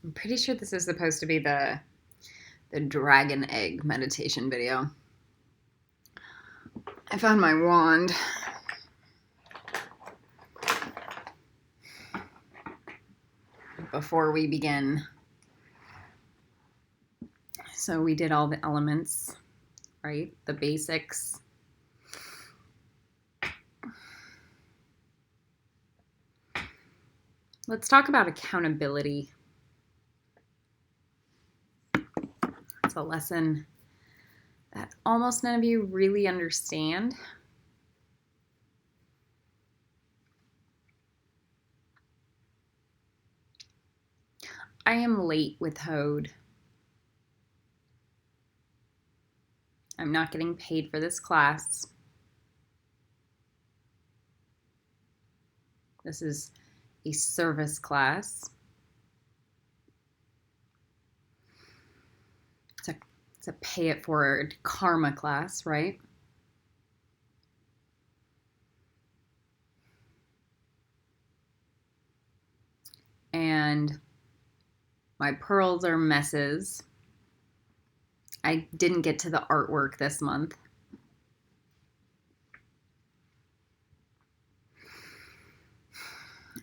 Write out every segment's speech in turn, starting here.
I'm pretty sure this is supposed to be the dragon egg meditation video. I found my wand. Before we begin. So we did all the elements, right? The basics. Let's talk about accountability. It's a lesson that almost none of you really understand. I am late with Hode. I'm not getting paid for this class. This is a service class. It's a pay it forward karma class, right? And my pearls are messes. I didn't get to the artwork this month.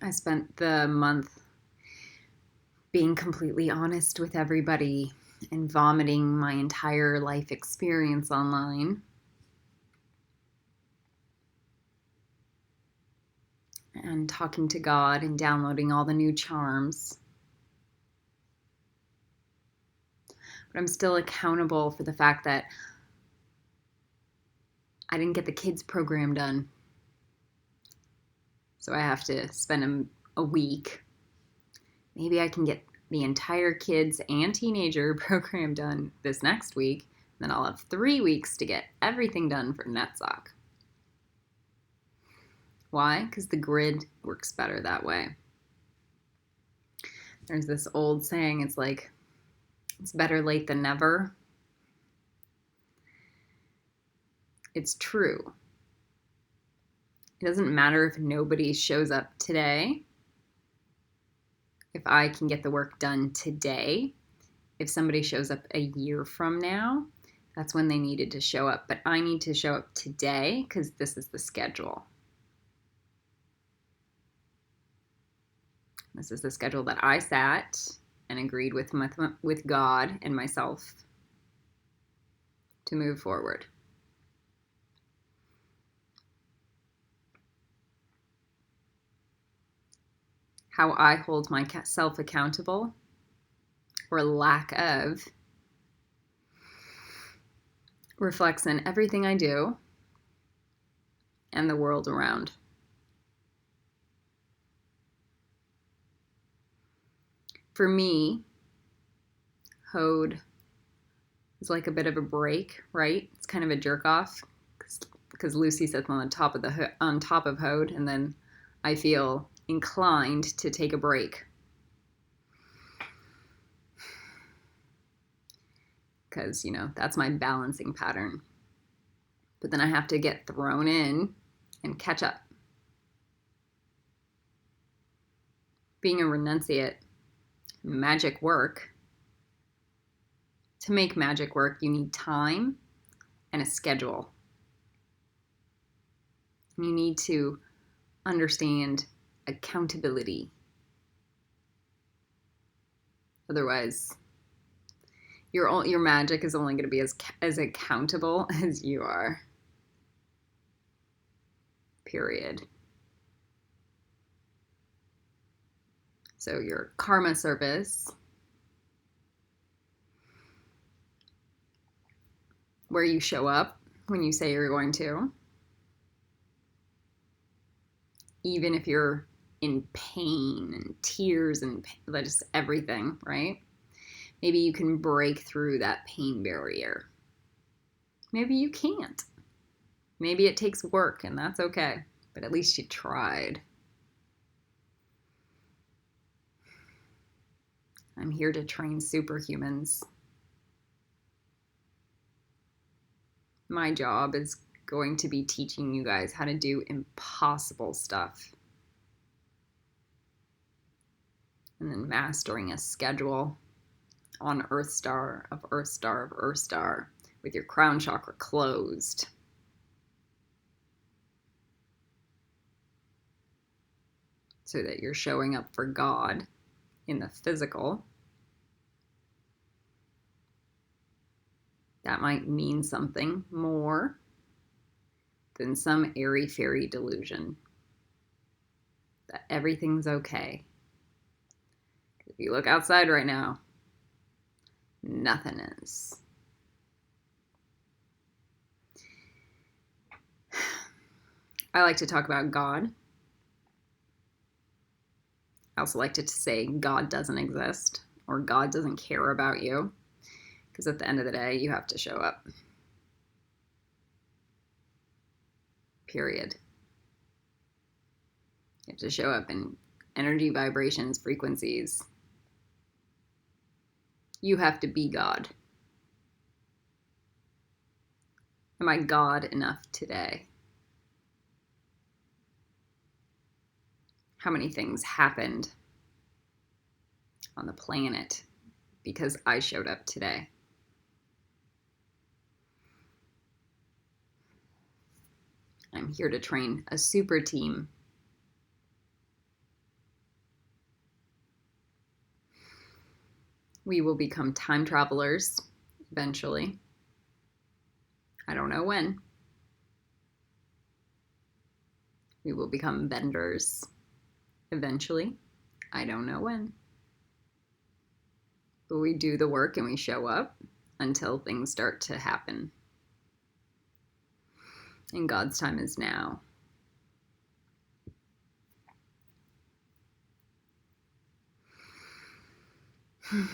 I spent the month being completely honest with everybody and vomiting my entire life experience online. And talking to God and downloading all the new charms. But I'm still accountable for the fact that I didn't get the kids program done. So I have to spend a week. Maybe I can get the entire kids and teenager program done this next week. Then I'll have 3 weeks to get everything done for NetSock. Why? Because the grid works better that way. There's this old saying, it's like, it's better late than never. It's true. It doesn't matter if nobody shows up today. If I can get the work done today, if somebody shows up a year from now, that's when they needed to show up. But I need to show up today because this is the schedule. This is the schedule that I sat and agreed with God and myself to move forward. How I hold myself accountable, or lack of, reflects in everything I do and the world around. For me, Hode is like a bit of a break, right? It's kind of a jerk off because Lucy sits on top of Hode, and then I feel inclined to take a break because, that's my balancing pattern. But then I have to get thrown in and catch up. Being a renunciate, magic work. To make magic work, you need time and a schedule. You need to understand accountability. Otherwise, your magic is only going to be as accountable as you are. Period. So your karma service, where you show up when you say you're going to, even if you're in pain and tears and just everything, right? Maybe you can break through that pain barrier. Maybe you can't. Maybe it takes work, and that's okay, but at least you tried. I'm here to train superhumans. My job is going to be teaching you guys how to do impossible stuff. and then mastering a schedule on Earth Star of Earth Star of Earth Star with your crown chakra closed. So that you're showing up for God in the physical. That might mean something more than some airy-fairy delusion that everything's okay. If you look outside right now, nothing is. I like to talk about God. I also like to say God doesn't exist or God doesn't care about you, because at the end of the day, you have to show up. Period. You have to show up in energy, vibrations, frequencies. You have to be God. Am I God enough today? How many things happened on the planet because I showed up today? I'm here to train a super team. We will become time travelers eventually. I don't know when. We will become benders eventually. I don't know when. But we do the work and we show up until things start to happen. And God's time is now. I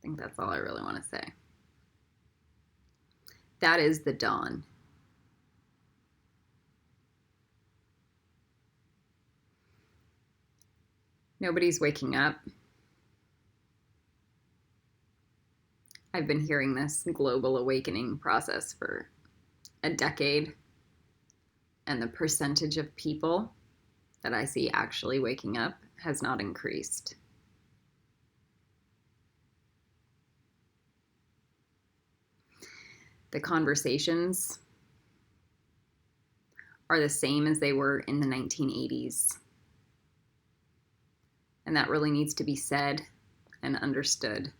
think that's all I really want to say. That is the dawn. Nobody's waking up. I've been hearing this global awakening process for a decade, and the percentage of people that I see actually waking up has not increased. The conversations are the same as they were in the 1980s. And that really needs to be said and understood.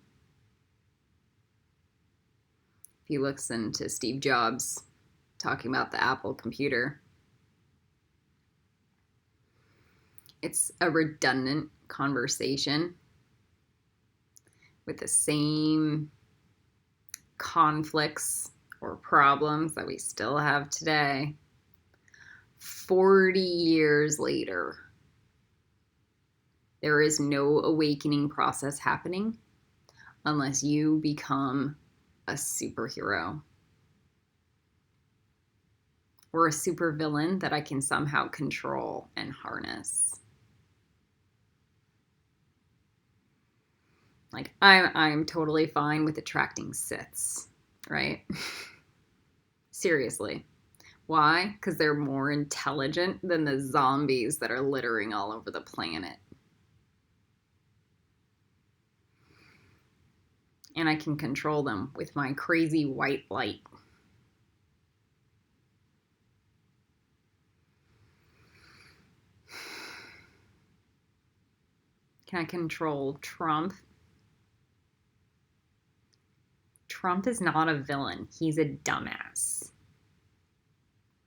If you listen to Steve Jobs talking about the Apple computer, it's a redundant conversation with the same conflicts or problems that we still have today, 40 years later. There is no awakening process happening unless you become a superhero or a supervillain that I can somehow control and harness. Like, I'm totally fine with attracting Siths, right? Seriously. Why? Because they're more intelligent than the zombies that are littering all over the planet. And I can control them with my crazy white light. Can I control Trump? Trump is not a villain. He's a dumbass.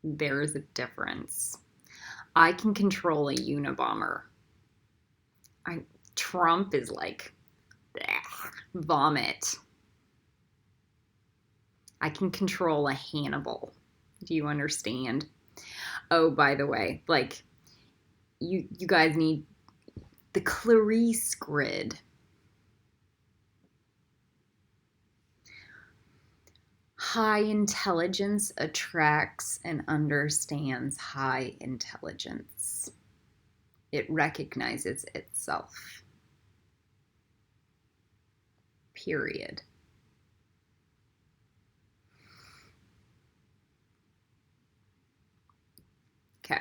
There is a difference. I can control a Unabomber. Trump is like, bleh, vomit. I can control a Hannibal. Do you understand? Oh, by the way, like, you guys need the Clarice grid. High intelligence attracts and understands high intelligence. It recognizes itself. period. Okay.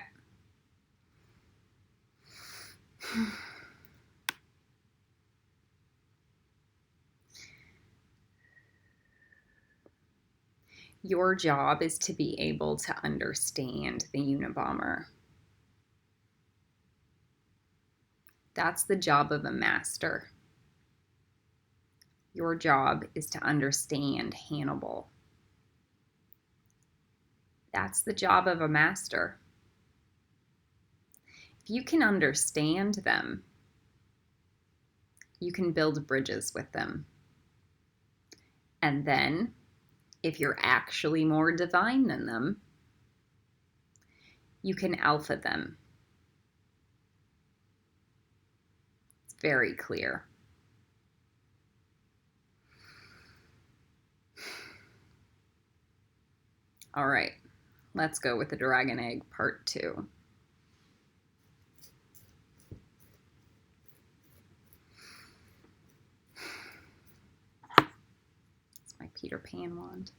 Your job is to be able to understand the Unabomber. That's the job of a master. Your job is to understand Hannibal. That's the job of a master. If you can understand them, you can build bridges with them. And then, if you're actually more divine than them, you can alpha them. It's very clear. All right, let's go with the dragon egg part 2. It's my Peter Pan wand.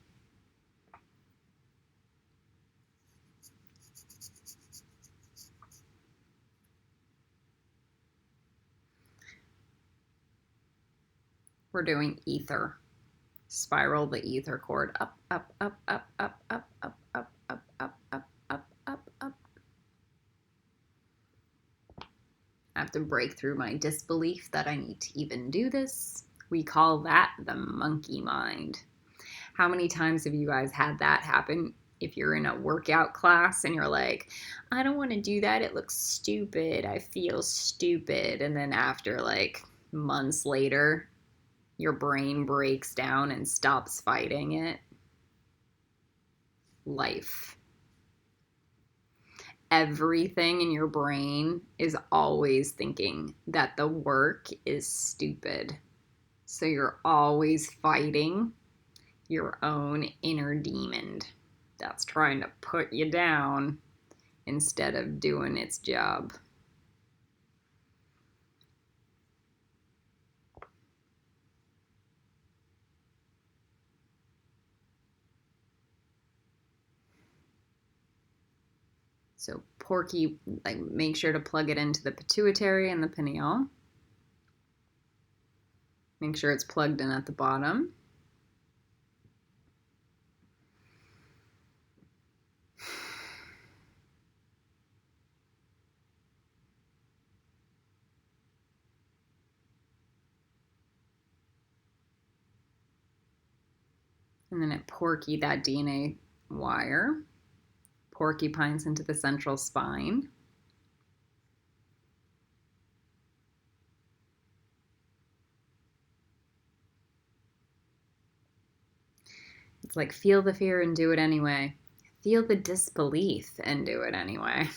We're doing ether. Spiral the ether cord up, up, up, up, up, up, up, up, up, up, up, up, up, up. I have to break through my disbelief that I need to even do this. We call that the monkey mind. How many times have you guys had that happen? If you're in a workout class and you're like, I don't want to do that. It looks stupid. I feel stupid. And then after like months later, your brain breaks down and stops fighting it. Life. Everything in your brain is always thinking that the work is stupid. So you're always fighting your own inner demon that's trying to put you down instead of doing its job. So Porky, like, make sure to plug it into the pituitary and the pineal. Make sure it's plugged in at the bottom. And then at Porky, that DNA wire porcupines into the central spine. It's like, feel the fear and do it anyway. Feel the disbelief and do it anyway.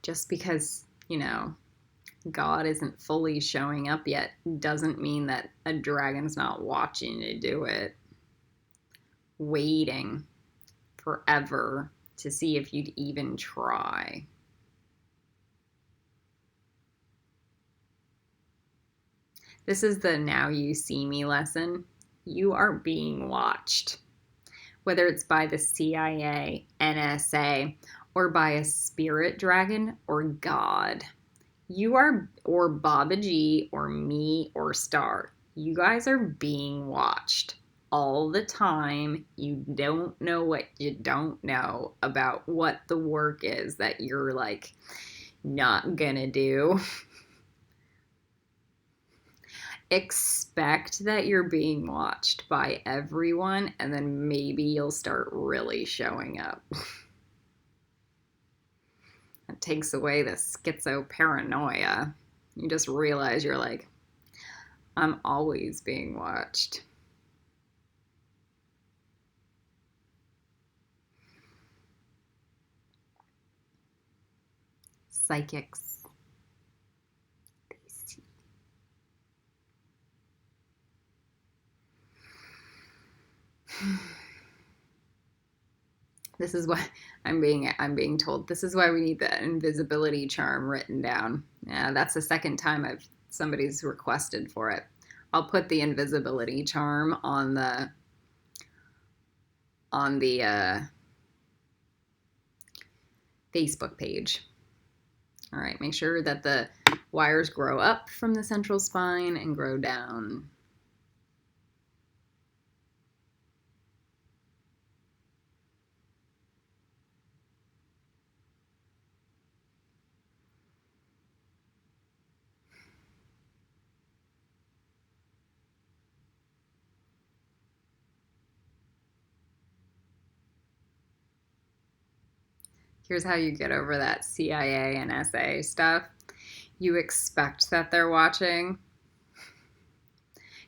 Just because, God isn't fully showing up yet doesn't mean that a dragon's not watching you do it. Waiting forever to see if you'd even try. This is the now you see me lesson. You are being watched. Whether it's by the CIA, NSA, or by a spirit dragon or God. You are, or Baba G, or me, or Star. You guys are being watched all the time. You don't know what you don't know about what the work is that you're like not gonna do. Expect that you're being watched by everyone, and then maybe you'll start really showing up. It takes away the schizoparanoia. You just realize you're like, I'm always being watched. Psychics, they see. This is why I'm being told. This is why we need the invisibility charm written down. Yeah, that's the second time somebody's requested for it. I'll put the invisibility charm on the Facebook page. All right, make sure that the wires grow up from the central spine and grow down. Here's how you get over that CIA and SA stuff. You expect that they're watching,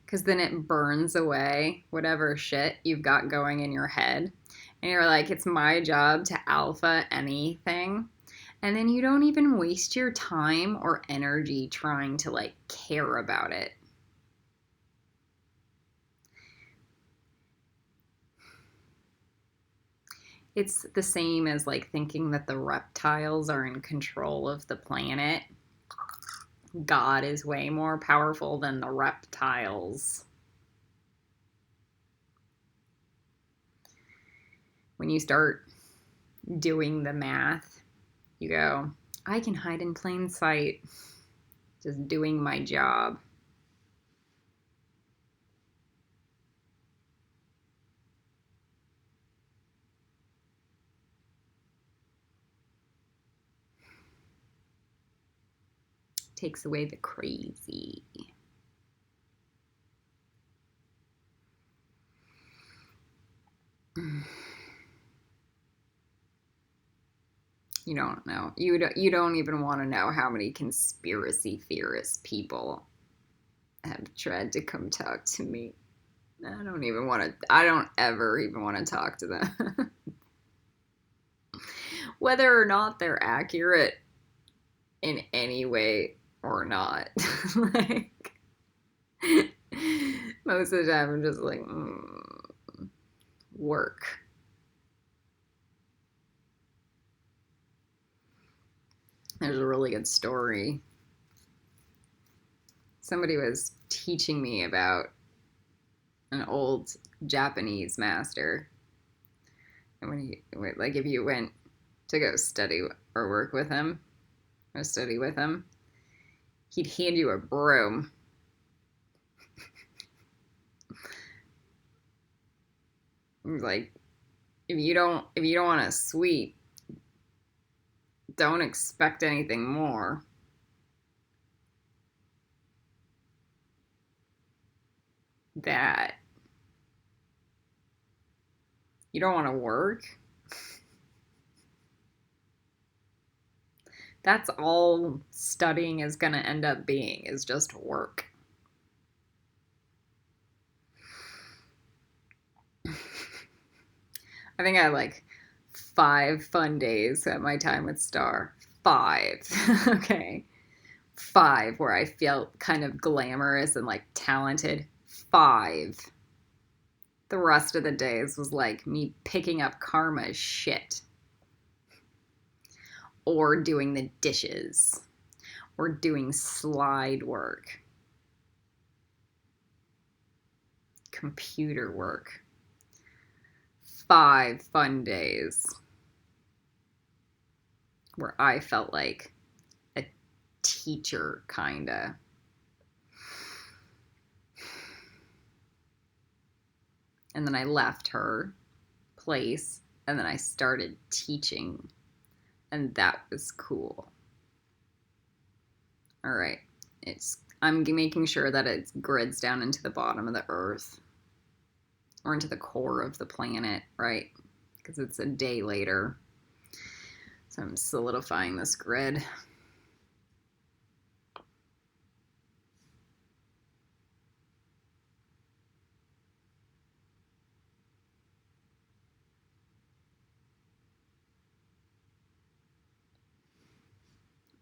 because then it burns away whatever shit you've got going in your head. And you're like, it's my job to alpha anything. And then you don't even waste your time or energy trying to like care about it. It's the same as like thinking that the reptiles are in control of the planet. God is way more powerful than the reptiles. When you start doing the math, you go, I can hide in plain sight, just doing my job. Takes away the crazy. You don't know. You don't even want to know how many conspiracy theorist people have tried to come talk to me. I don't ever even want to talk to them. Whether or not they're accurate in any way or not. Like, most of the time I'm just like, work. There's a really good story. Somebody was teaching me about an old Japanese master. And if you went to go study or work with him or study with him, he'd hand you a broom. Like, if you don't want a sweet, don't expect anything more. That you don't want to work. That's all studying is going to end up being, is just work. I think I had like 5 fun days at my time with Star. 5. Okay. 5 where I felt kind of glamorous and like talented. 5. The rest of the days was like me picking up Karma's shit. Or doing the dishes. Or doing slide work. Computer work. 5 fun days where I felt like a teacher, kinda. And then I left her place, and then I started teaching, and that was cool. All right, I'm making sure that it grids down into the bottom of the earth, or into the core of the planet, right? Because it's a day later. So I'm solidifying this grid.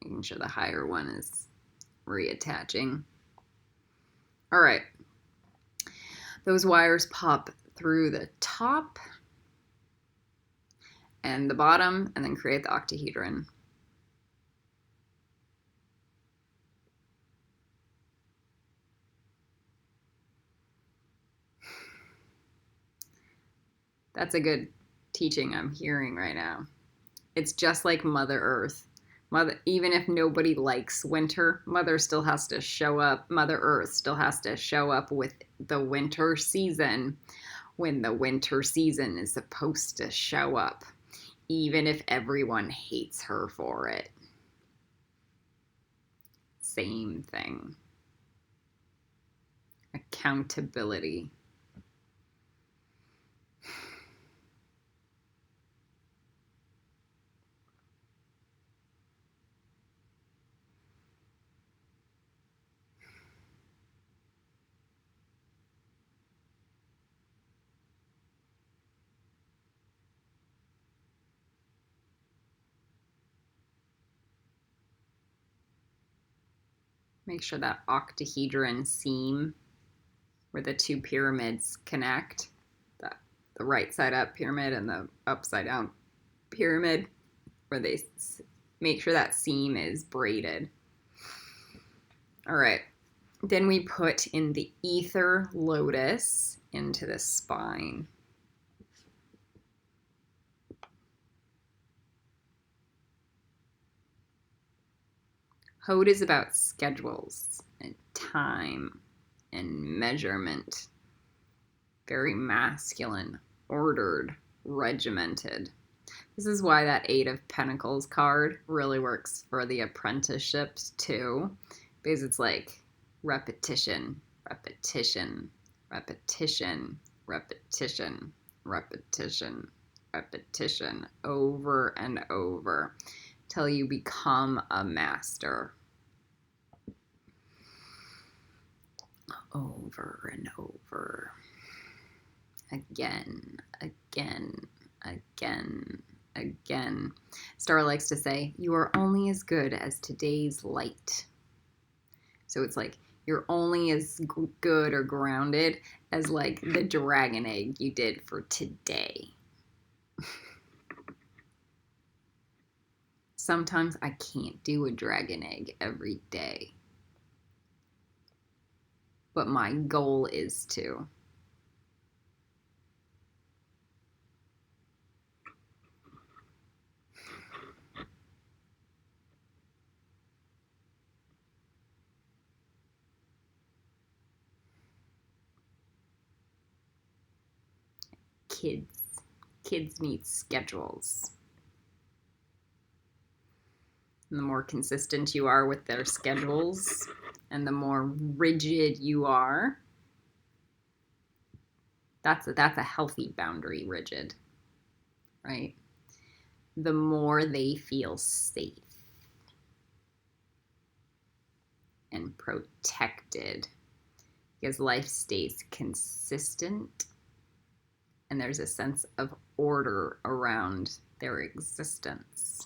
Making sure the higher one is reattaching. All right. Those wires pop through the top, and the bottom, and then create the octahedron. That's a good teaching I'm hearing right now. It's just like Mother Earth. Even if nobody likes winter, Mother still has to show up. Mother Earth still has to show up with the winter season when the winter season is supposed to show up, even if everyone hates her for it. Same thing. Accountability. Make sure that octahedron seam where the two pyramids connect, the right side up pyramid and the upside down pyramid, where they make sure that seam is braided. All right, then we put in the ether lotus into the spine. Hod is about schedules and time and measurement. Very masculine, ordered, regimented. This is why that Eight of Pentacles card really works for the apprenticeships too, because it's like repetition, repetition, repetition, repetition, repetition, repetition, over and over till you become a master. Over and over. Again, again, again, again. Star likes to say, you are only as good as today's light. So it's like you're only as good or grounded as like the dragon egg you did for today. Sometimes I can't do a dragon egg every day, but my goal is to. Kids need schedules. And the more consistent you are with their schedules and the more rigid you are, that's a healthy boundary, rigid, right? The more they feel safe and protected, because life stays consistent and there's a sense of order around their existence.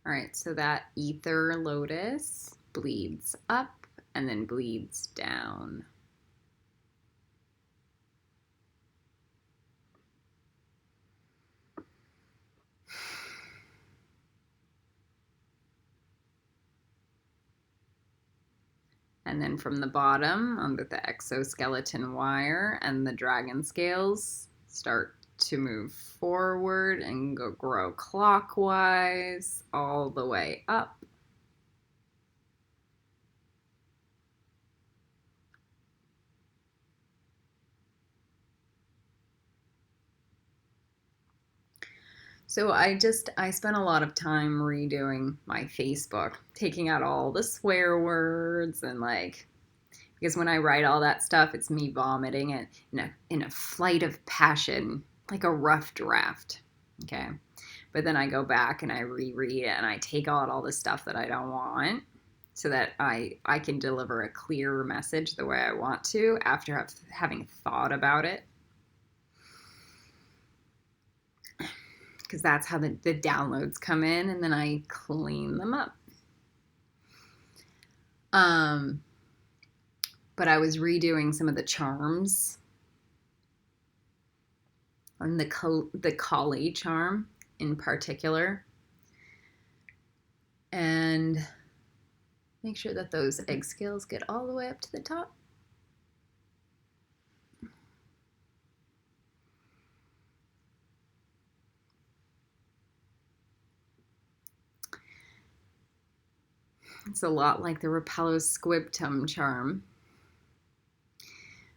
All right, so that ether lotus bleeds up and then bleeds down. And then from the bottom, under the exoskeleton wire and the dragon scales, start to move forward and grow clockwise all the way up. So I spent a lot of time redoing my Facebook, taking out all the swear words and because when I write all that stuff, it's me vomiting it in a flight of passion, like a rough draft. Okay. But then I go back and I reread it and I take out all the stuff that I don't want. so that I can deliver a clearer message the way I want to after having thought about it. Because that's how the downloads come in, and then I clean them up. But I was redoing some of the charms on the Kali charm in particular, and make sure that those egg scales get all the way up to the top. It's a lot like the Rapello Squibtum charm.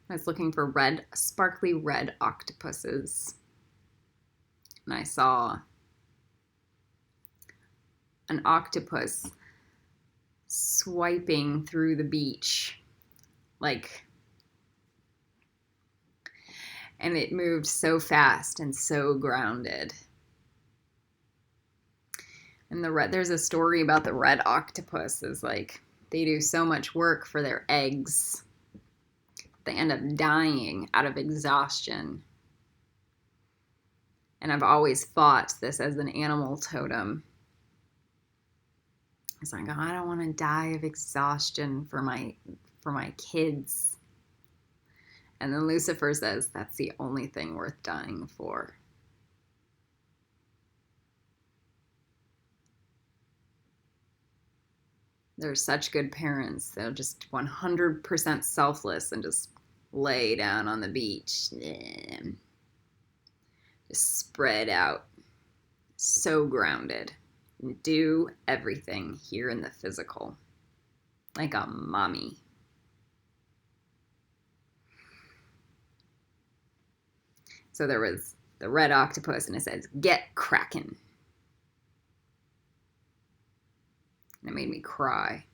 I was looking for sparkly red octopuses, and I saw an octopus swiping through the beach, and it moved so fast and so grounded. And there's a story about the red octopus is they do so much work for their eggs. They end up dying out of exhaustion. And I've always thought this as an animal totem. It's like, oh, I don't want to die of exhaustion for my kids. And then Lucifer says that's the only thing worth dying for. They're such good parents. They're just 100% selfless and just lay down on the beach. Just spread out. So grounded. And do everything here in the physical. Like a mommy. So there was the red octopus, and it says, "Get cracking." And it made me cry.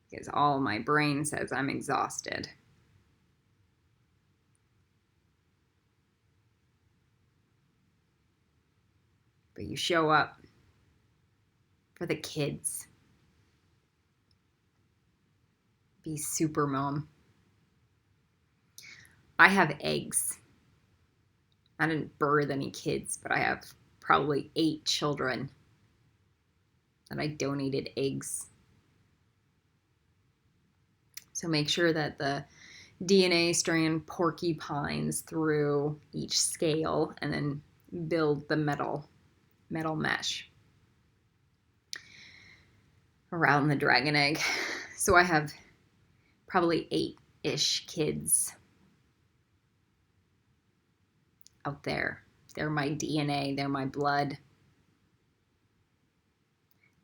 Because all my brain says I'm exhausted. But you show up for the kids. Be super mom. I have eggs. I didn't birth any kids, but I have probably 8 children that I donated eggs. So make sure that the DNA strand porcupines through each scale and then build the metal mesh around the dragon egg. So I have probably 8-ish kids out there. They're my DNA, they're my blood.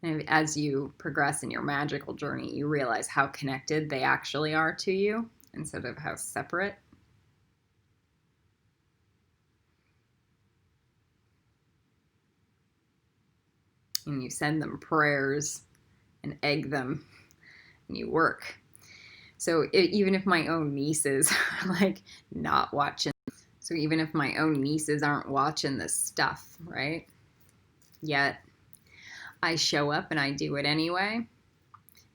And as you progress in your magical journey, you realize how connected they actually are to you instead of how separate. And you send them prayers and egg them, and you work. So even if my own nieces are not watching, so even if my own nieces aren't watching this stuff, right? Yet I show up and I do it anyway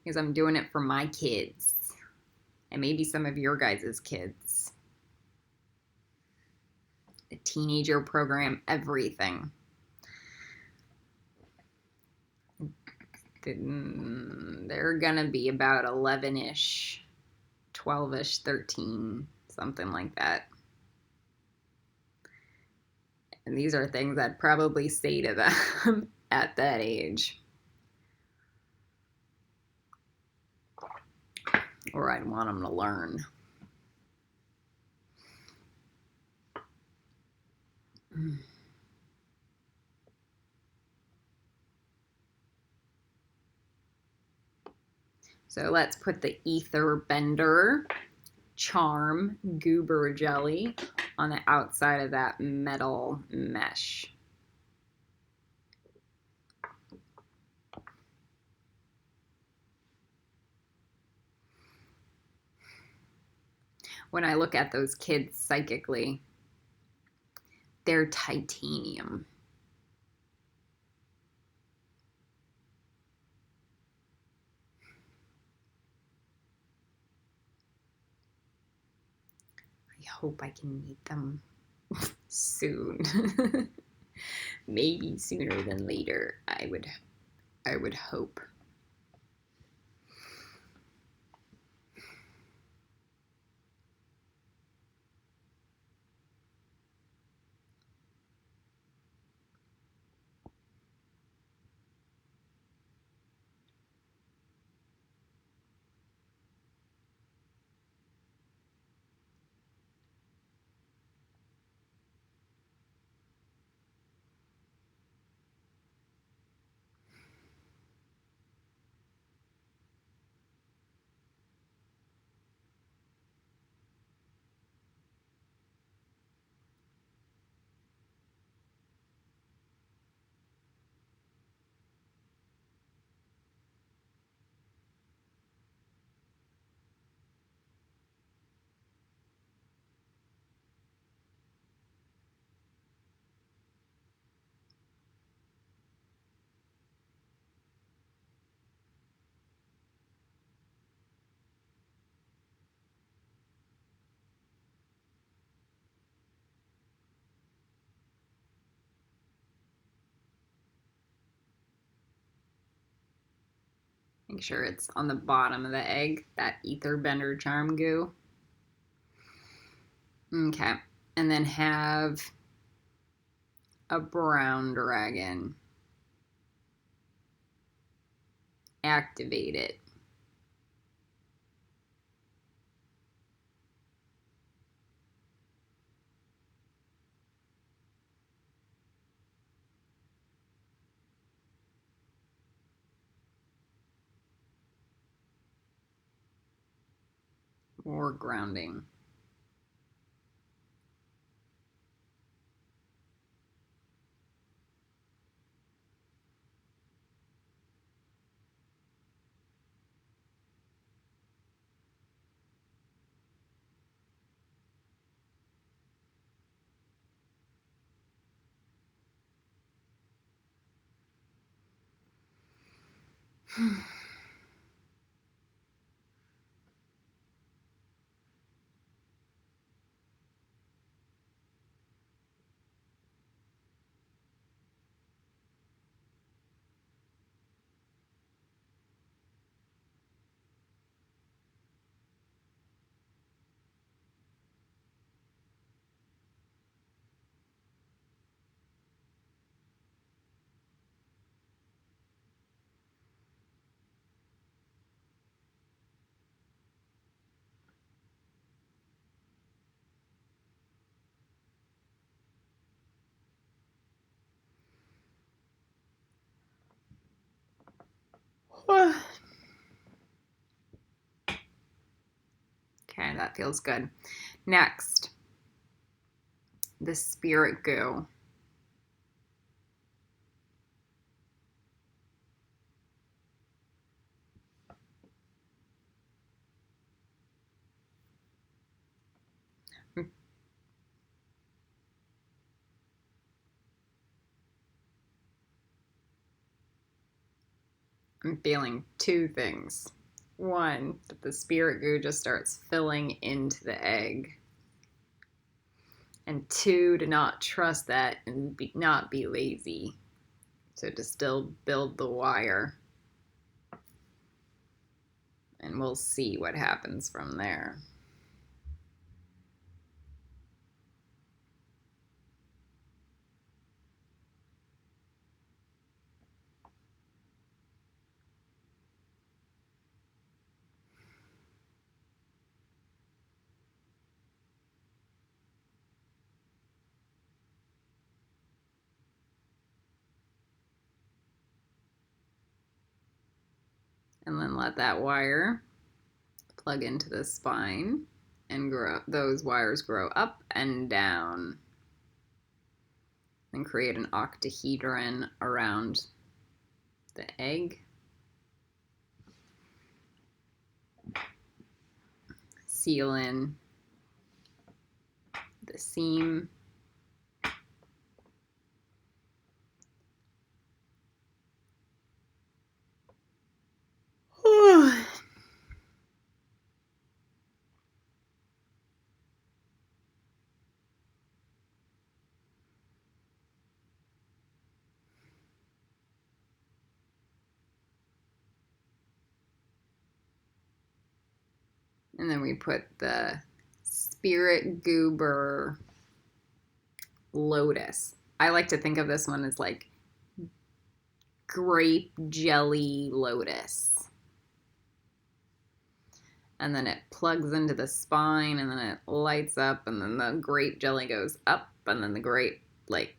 because I'm doing it for my kids and maybe some of your guys' kids. The teenager program, everything. They're gonna be about 11-ish, 12-ish, 13, something like that. And these are things I'd probably say to them at that age. Or I'd want them to learn. So let's put the Ether Bender Charm Goober Jelly on the outside of that metal mesh. When I look at those kids psychically, they're titanium. hope I can meet them soon. Maybe sooner than later, I would hope. Make sure it's on the bottom of the egg, that ether bender charm goo. Okay, and then have a brown dragon. Activate it. Or grounding. Okay, that feels good. Next, the spirit goo. I'm feeling two things. One, that the spirit goo just starts filling into the egg. And two, to not trust that and not be lazy. So to still build the wire. And we'll see what happens from there. And then let that wire plug into the spine and grow. Those wires grow up and down and create an octahedron around the egg. Seal in the seam. Whew. 'Cause And then we put the Spirit Goober Lotus. I like to think of this one as like grape jelly lotus. And then it plugs into the spine, and then it lights up, and then the grape jelly goes up, and then the grape like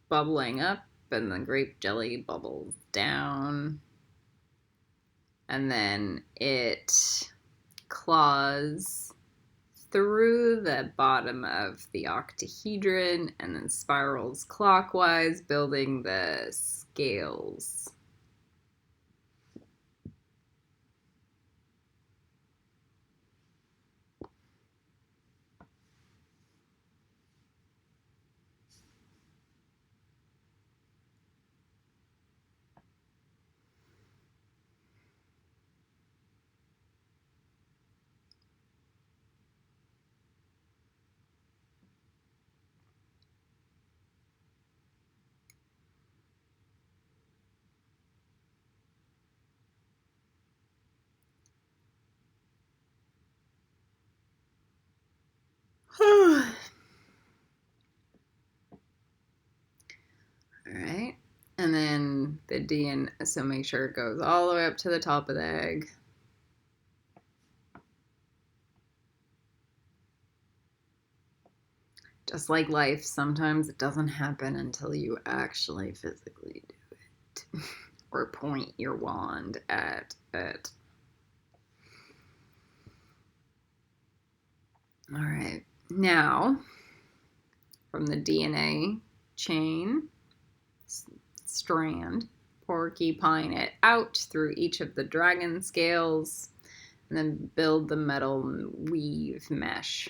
bubbling up, and the grape jelly bubbles down. And then it claws through the bottom of the octahedron and then spirals clockwise, building the scales. All right. And then the DNA, so make sure it goes all the way up to the top of the egg. Just like life, sometimes it doesn't happen until you actually physically do it or point your wand at it. All right. Now, from the DNA chain strand, porcupine it out through each of the dragon scales, and then build the metal weave mesh.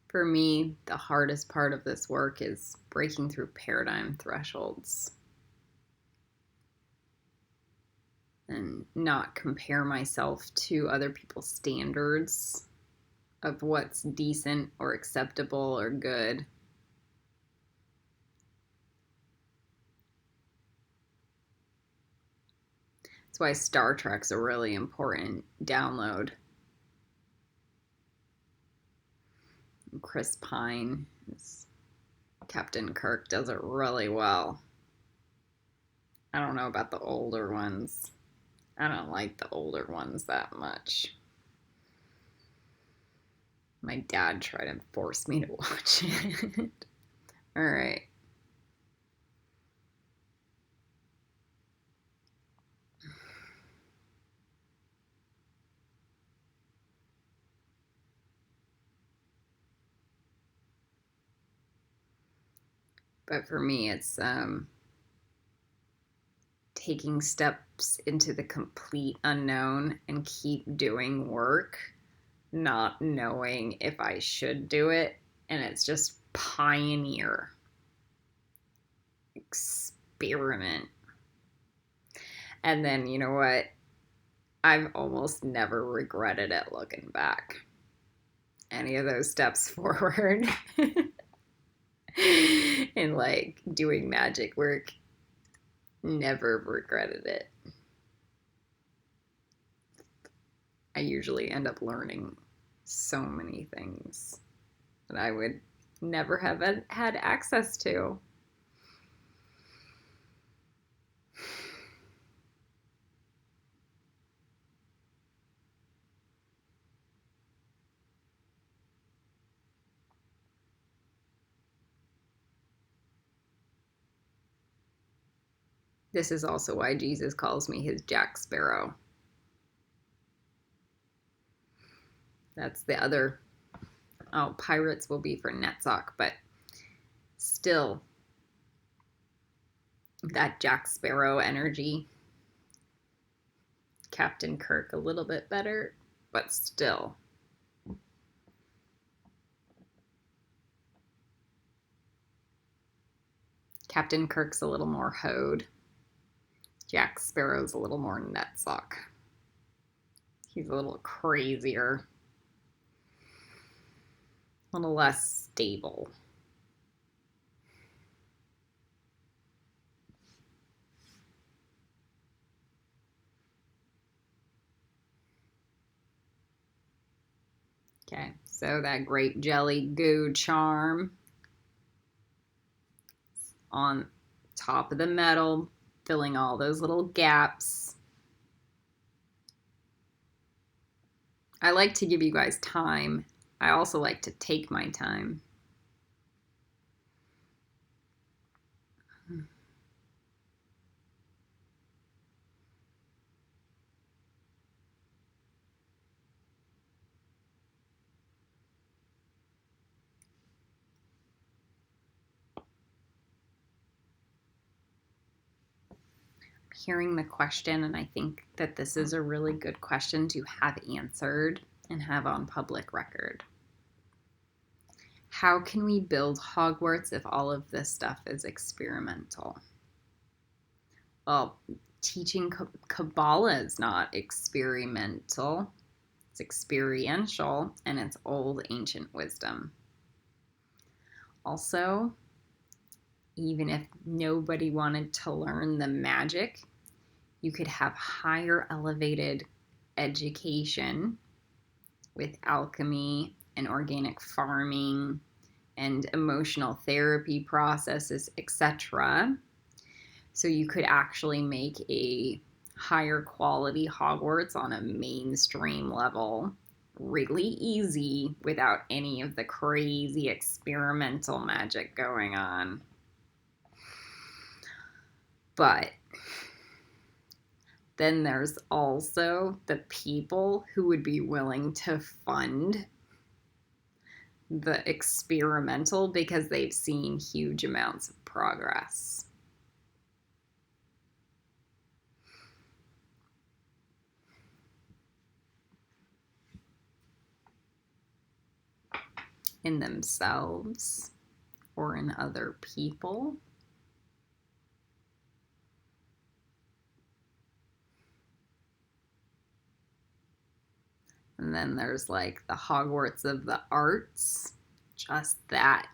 For me, the hardest part of this work is breaking through paradigm thresholds and not compare myself to other people's standards of what's decent or acceptable or good. That's why Star Trek's a really important download. Chris Pine, Captain Kirk, does it really well. I don't know about the older ones. I don't like the older ones that much. My dad tried to force me to watch it. All right. But for me, it's taking steps into the complete unknown and keep doing work, not knowing if I should do it. And it's just pioneer, experiment. And then, you know what? I've almost never regretted it looking back. Any of those steps forward in like doing magic work. Never regretted it. I usually end up learning so many things that I would never have had access to. This is also why Jesus calls me his Jack Sparrow. That's the other. Oh, pirates will be for Netzach, but still, that Jack Sparrow energy. Captain Kirk a little bit better, but still. Captain Kirk's a little more hoed. Jack Sparrow's a little more Netzach. He's a little crazier. A little less stable. Okay, so that grape jelly goo charm on top of the metal, filling all those little gaps. I like to give you guys time. I also like to take my time. Hearing the question, and I think that this is a really good question to have answered and have on public record. How can we build Hogwarts if all of this stuff is experimental? Well, teaching Kabbalah is not experimental. It's experiential, and it's old ancient wisdom. Also, even if nobody wanted to learn the magic, you could have higher elevated education with alchemy and organic farming and emotional therapy processes, etc. So you could actually make a higher quality Hogwarts on a mainstream level really easy without any of the crazy experimental magic going on. But then there's also the people who would be willing to fund the experimental because they've seen huge amounts of progress. In themselves or in other people. And then there's like the Hogwarts of the arts, just that.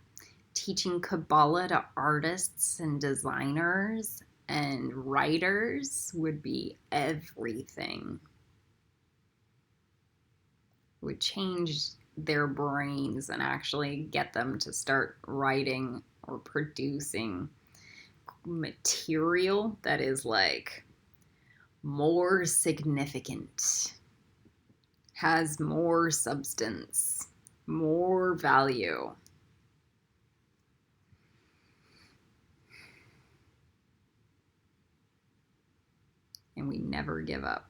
Teaching Kabbalah to artists and designers and writers would be everything. It would change their brains and actually get them to start writing or producing material that is like more significant, has more substance, more value. And we never give up,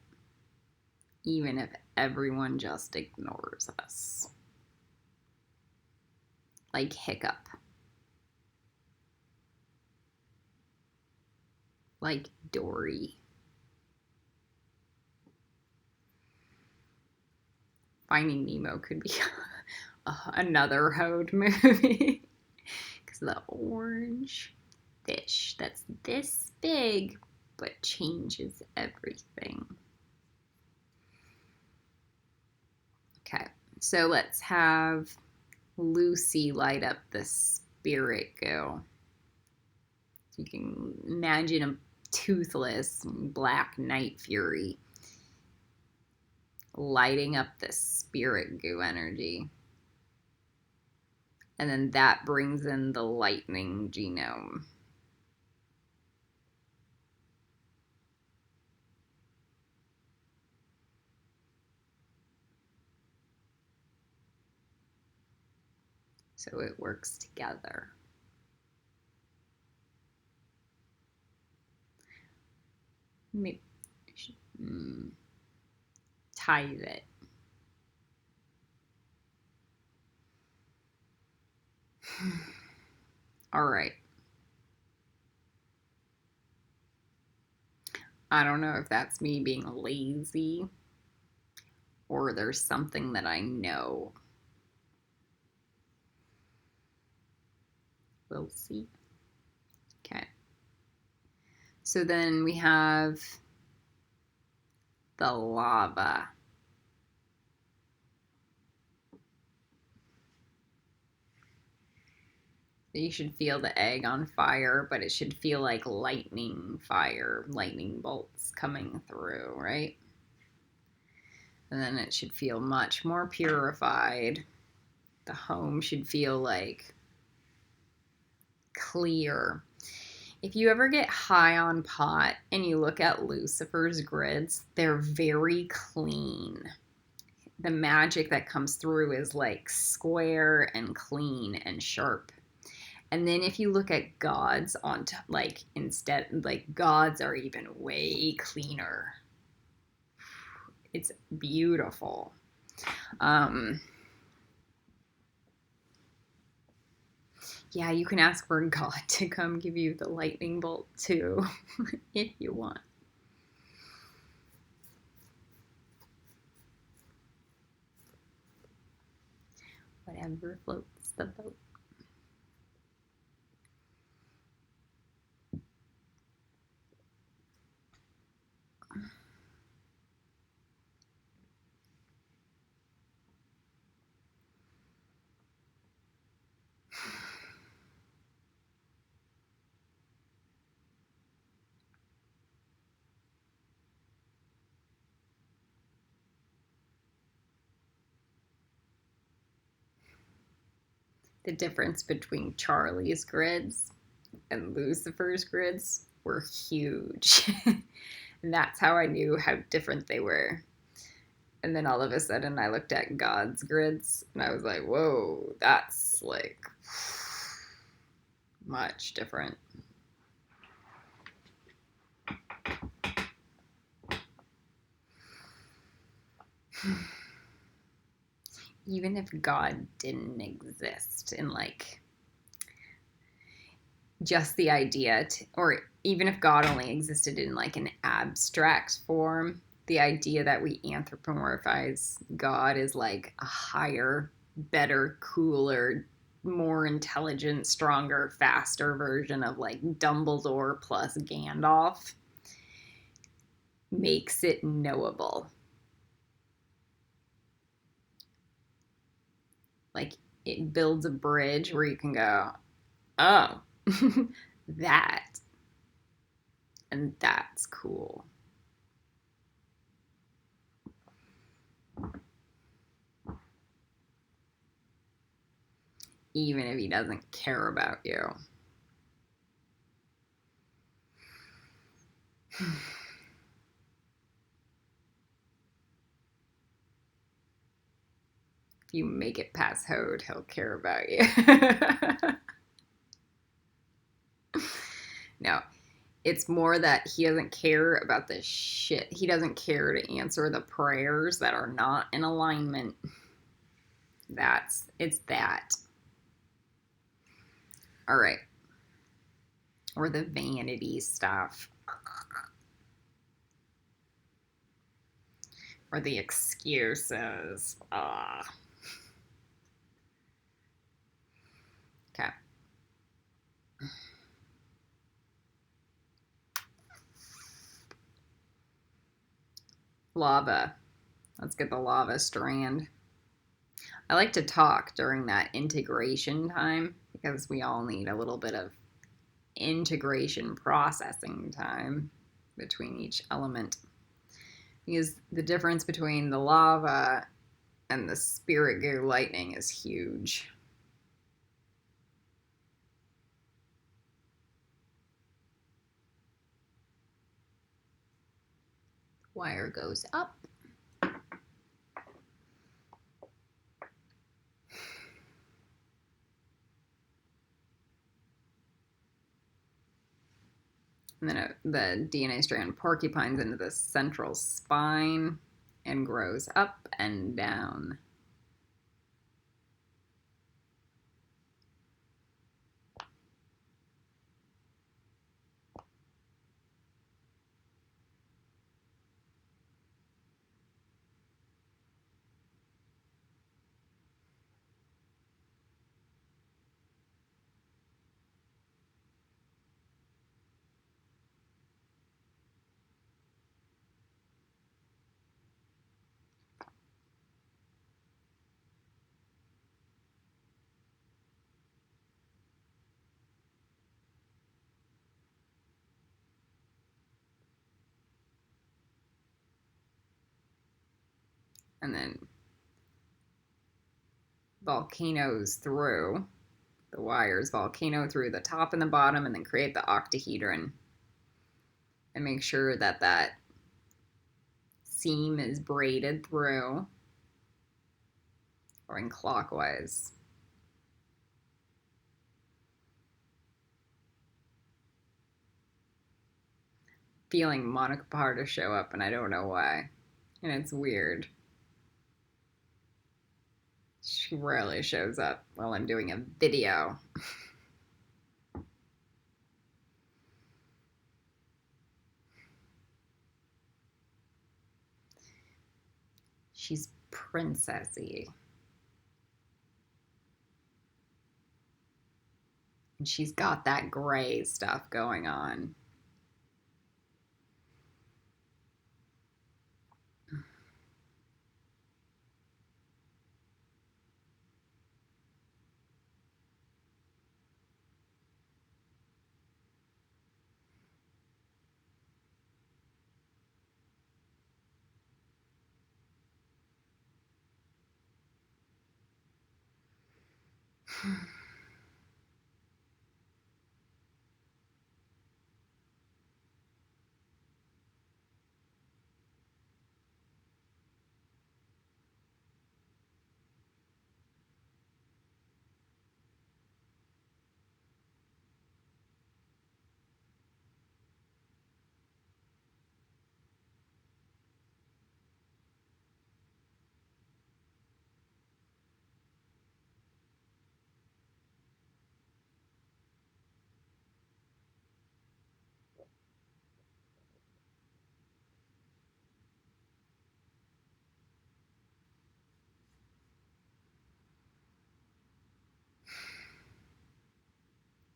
even if everyone just ignores us. Like Hiccup. Like Dory. Finding Nemo could be another Hode movie. Because the orange fish that's this big but changes everything. Okay, so let's have Lucy light up the spirit goo. You can imagine a toothless black night fury, lighting up the spirit goo energy. And then that brings in the lightning genome. So it works together. Maybe I should tithe it. All right. I don't know if that's me being lazy or there's something that I know. We'll see. Okay. So then we have the lava. You should feel the egg on fire, but it should feel like lightning fire, lightning bolts coming through, right? And then it should feel much more purified. The home should feel like clear. If you ever get high on pot and you look at Lucifer's grids, they're very clean. The magic that comes through is like square and clean and sharp. And then if you look at gods on like instead, like gods are even way cleaner. It's beautiful. Yeah, you can ask for God to come give you the lightning bolt too, if you want. Whatever floats the boat. The difference between Charlie's grids and Lucifer's grids were huge. And that's how I knew how different they were. And then all of a sudden I looked at God's grids and I was like, whoa, that's like much different. Even if God didn't exist in like just the idea, or even if God only existed in like an abstract form, the idea that we anthropomorphize God is like a higher, better, cooler, more intelligent, stronger, faster version of like Dumbledore plus Gandalf makes it knowable. Like it builds a bridge where you can go, oh, that. And that's cool. Even if he doesn't care about you. If you make it past Hode, he'll care about you. No, it's more that he doesn't care about the shit. He doesn't care to answer the prayers that are not in alignment. It's that. All right. Or the vanity stuff. Or the excuses. Okay. Lava. Let's get the lava strand. I like to talk during that integration time because we all need a little bit of integration processing time between each element. Because the difference between the lava and the spirit goo lightning is huge. Wire goes up. And then the DNA strand porcupines into the central spine and grows up and down. And then volcanoes through the wires, volcano through the top and the bottom, and then create the octahedron. And make sure that that seam is braided through, going clockwise. Feeling Monica Parr to show up, and I don't know why. And it's weird. She rarely shows up while I'm doing a video. She's princessy. And she's got that gray stuff going on.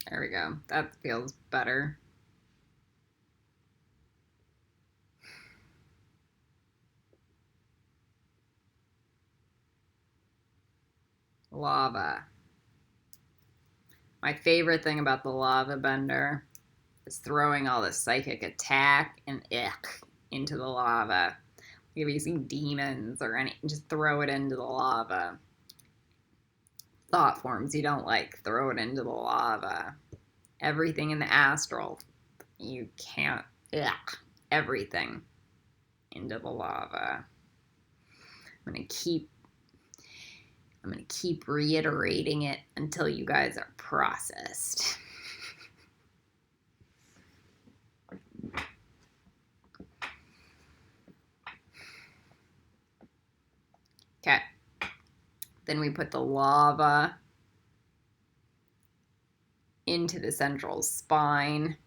There we go. That feels better. Lava. My favorite thing about the lava bender is throwing all the psychic attack and ick into the lava. If you see demons or any, just throw it into the lava. Thought forms you don't like, throw it into the lava. Everything in the astral, you can't, everything into the lava. I'm gonna keep reiterating it until you guys are processed. Okay. Then we put the lava into the central spine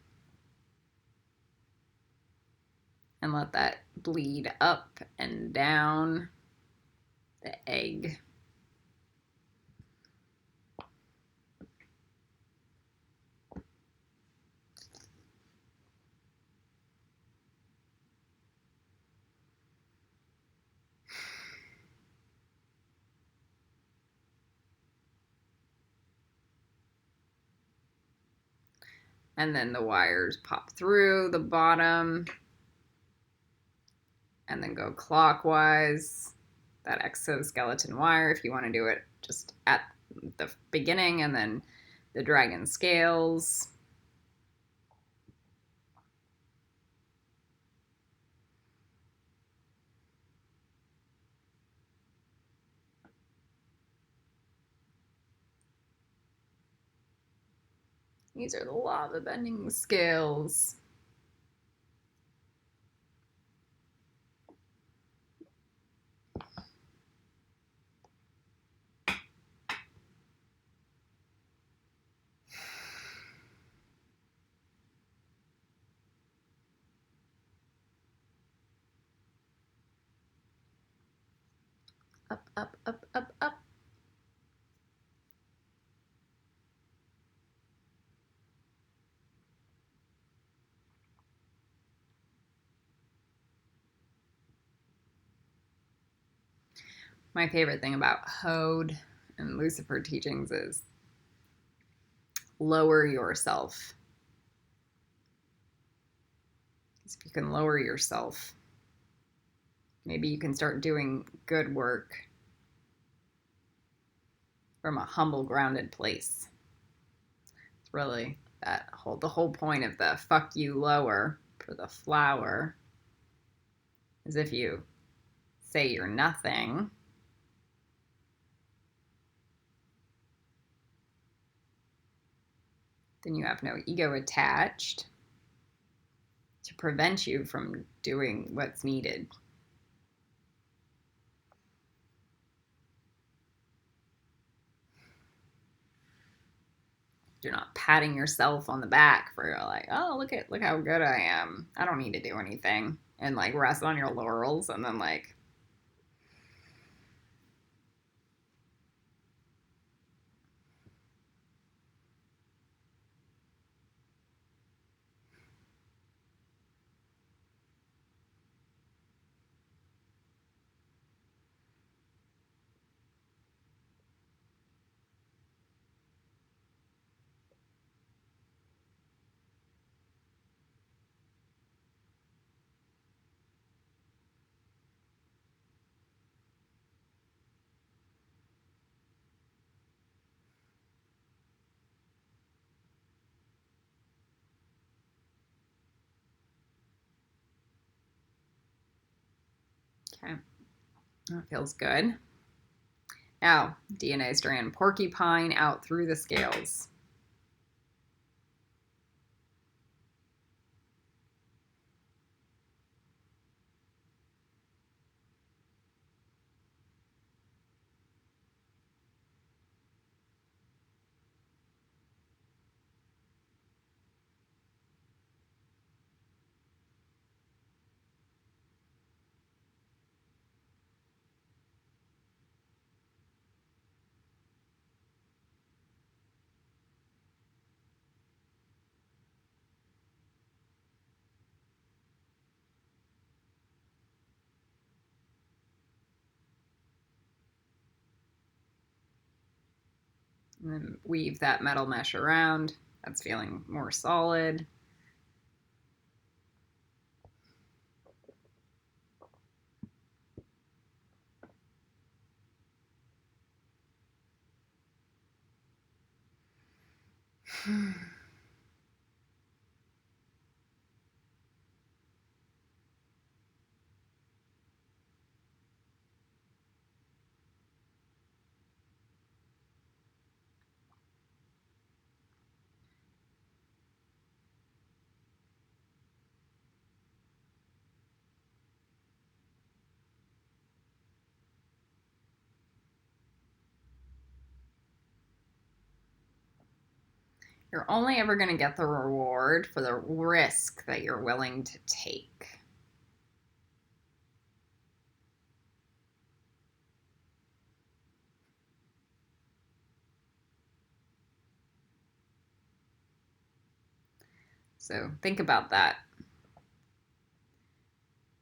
and let that bleed up and down the egg. And then the wires pop through the bottom and then go clockwise. That exoskeleton wire, if you want to do it just at the beginning, and then the dragon scales. These are the lava bending scales. Up, up, up, up, up. My favorite thing about Hode and Lucifer teachings is lower yourself. If you can lower yourself, maybe you can start doing good work from a humble, grounded place. It's really the whole point of the fuck you lower for the flower is if you say you're nothing, then you have no ego attached to prevent you from doing what's needed. You're not patting yourself on the back for like, oh, look how good I am. I don't need to do anything. And like rest on your laurels and then like okay. That feels good. Now, DNA strand porcupine out through the scales. And then weave that metal mesh around. That's feeling more solid. You're only ever going to get the reward for the risk that you're willing to take. So think about that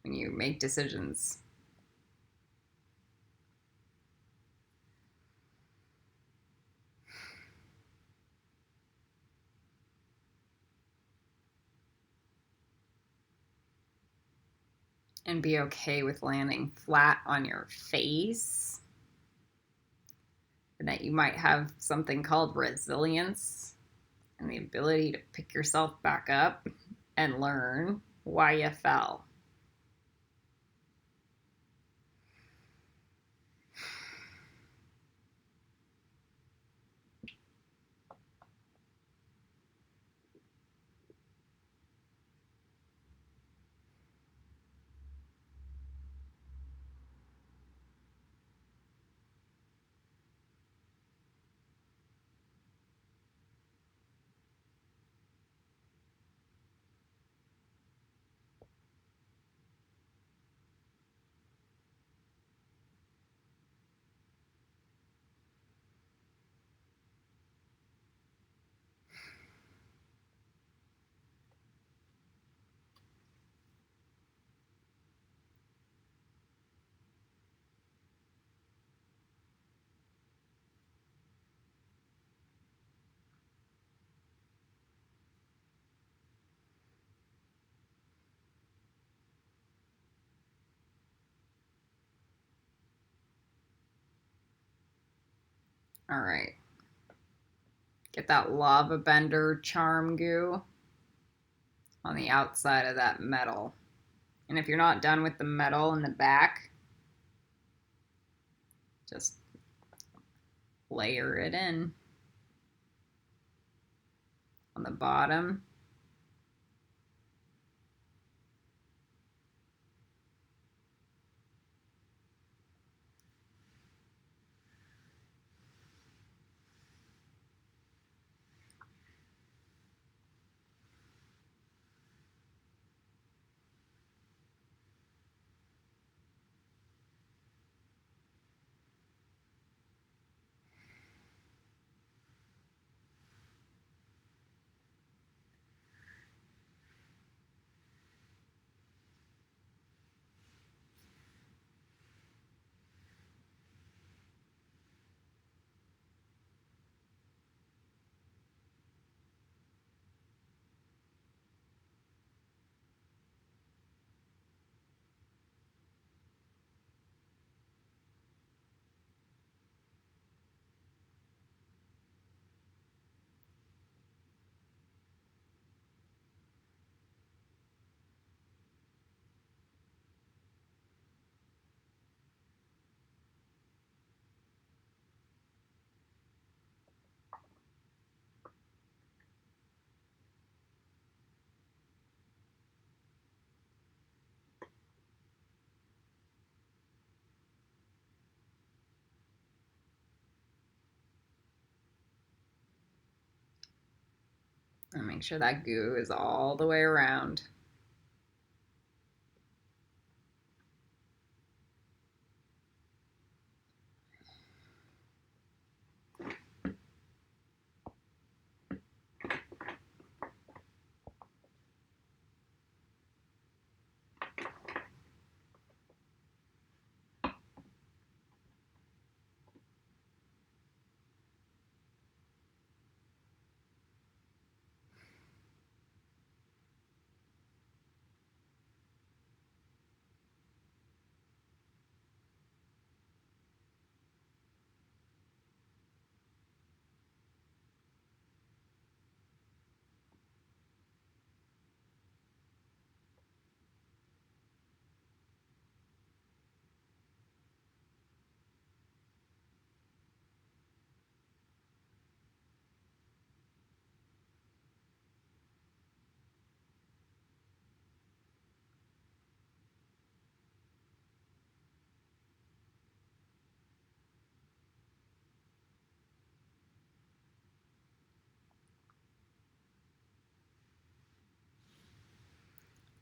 when you make decisions. and be okay with landing flat on your face. And that you might have something called resilience and the ability to pick yourself back up and learn why you fell. All right. Get that lava bender charm goo on the outside of that metal. And if you're not done with the metal in the back, just layer it in on the bottom. And make sure that goo is all the way around.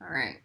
All right.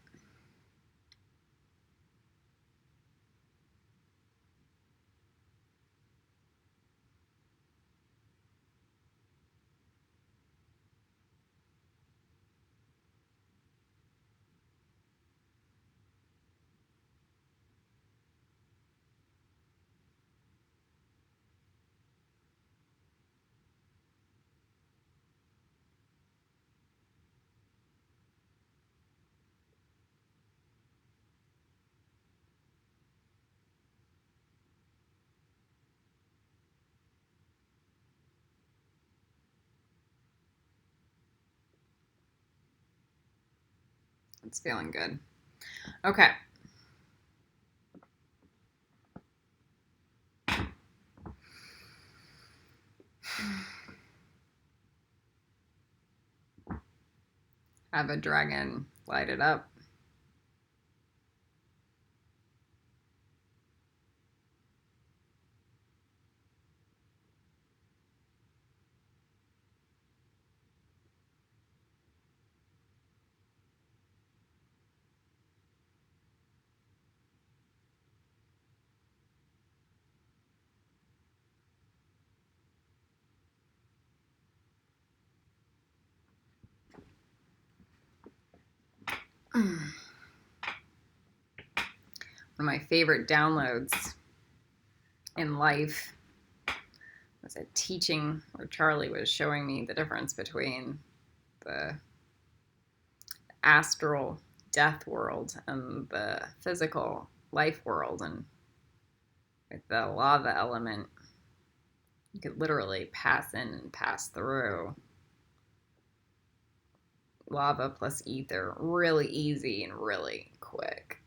It's feeling good. Okay. Have a dragon light it up. One of my favorite downloads in life was a teaching where Charlie was showing me the difference between the astral death world and the physical life world. And with the lava element, you could literally pass in and pass through. Lava plus ether, really easy and really quick.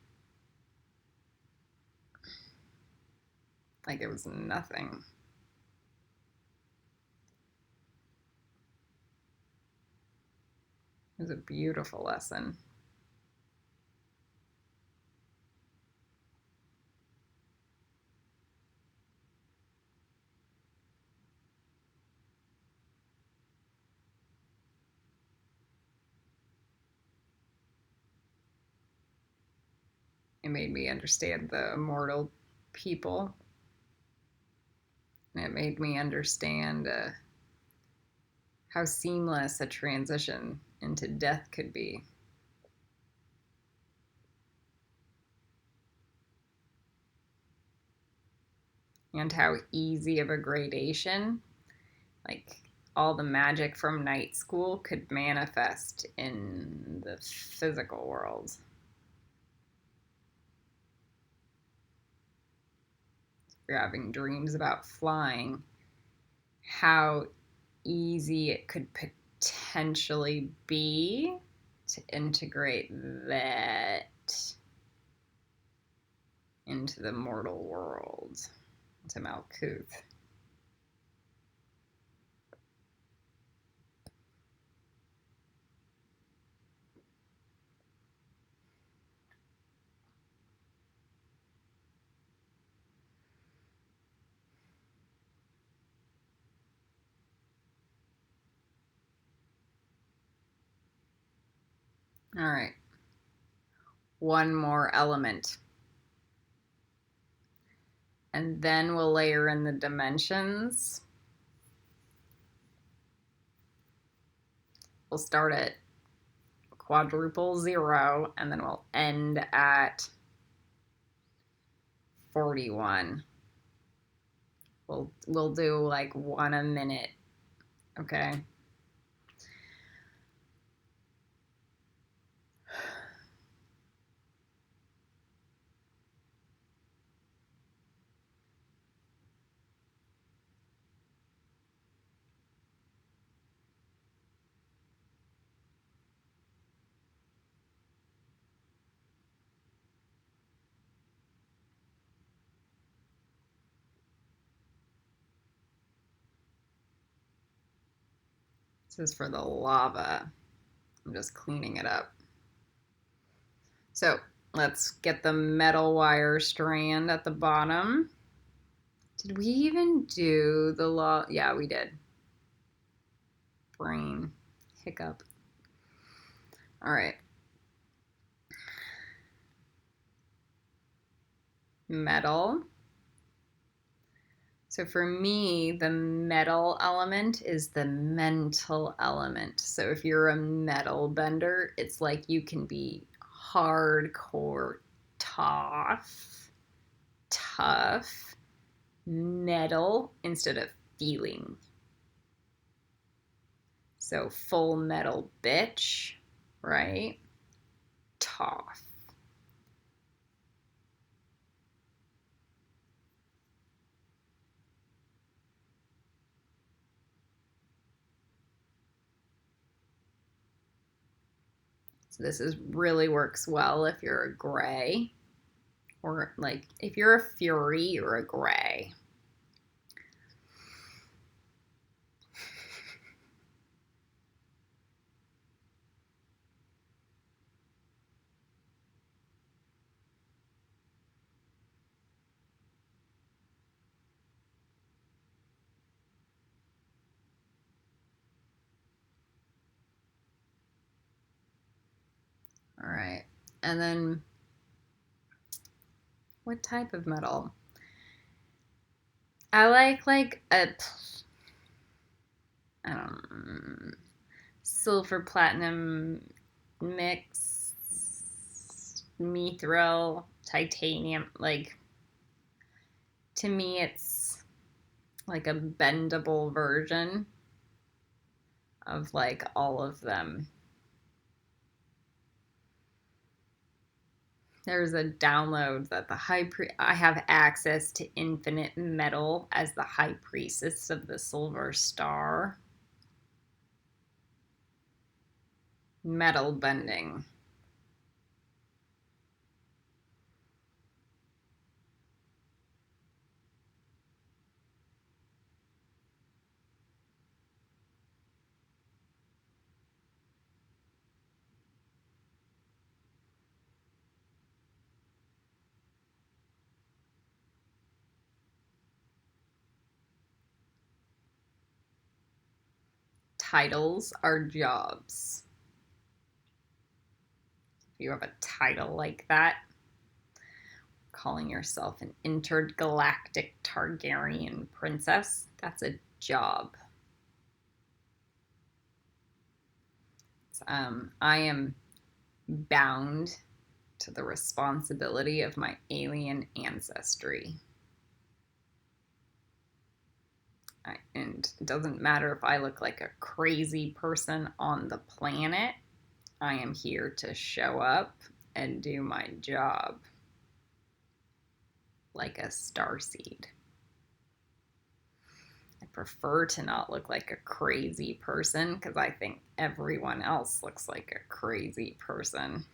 Like it was nothing. It was a beautiful lesson. It made me understand the immortal people. And it made me understand how seamless a transition into death could be. And how easy of a gradation, like all the magic from night school, could manifest in the physical world. You're having dreams about flying, how easy it could potentially be to integrate that into the mortal world, into Malkuth. All right. One more element. And then we'll layer in the dimensions. We'll start at quadruple 0, and then we'll end at 41. We'll do like 1 a minute, okay? This is for the lava. I'm just cleaning it up. So let's get the metal wire strand at the bottom. Did we even do the law? Yeah, we did. Brain hiccup. All right. Metal. So for me, the metal element is the mental element. So if you're a metal bender, it's like you can be hardcore tough metal instead of feeling. So full metal bitch, right? Tough. So this really works well if you're a gray, or like if you're a fury, you're a gray. All right, and then what type of metal? I like a, I don't know, silver platinum mix, mithril, titanium. Like, to me, it's like a bendable version of like all of them. There's a download that I have access to infinite metal as the high priestess of the silver star. Metal bending. Titles are jobs. If you have a title like that, calling yourself an intergalactic Targaryen princess, that's a job. I am bound to the responsibility of my alien ancestry. And it doesn't matter if I look like a crazy person on the planet, I am here to show up and do my job like a starseed. I prefer to not look like a crazy person because I think everyone else looks like a crazy person.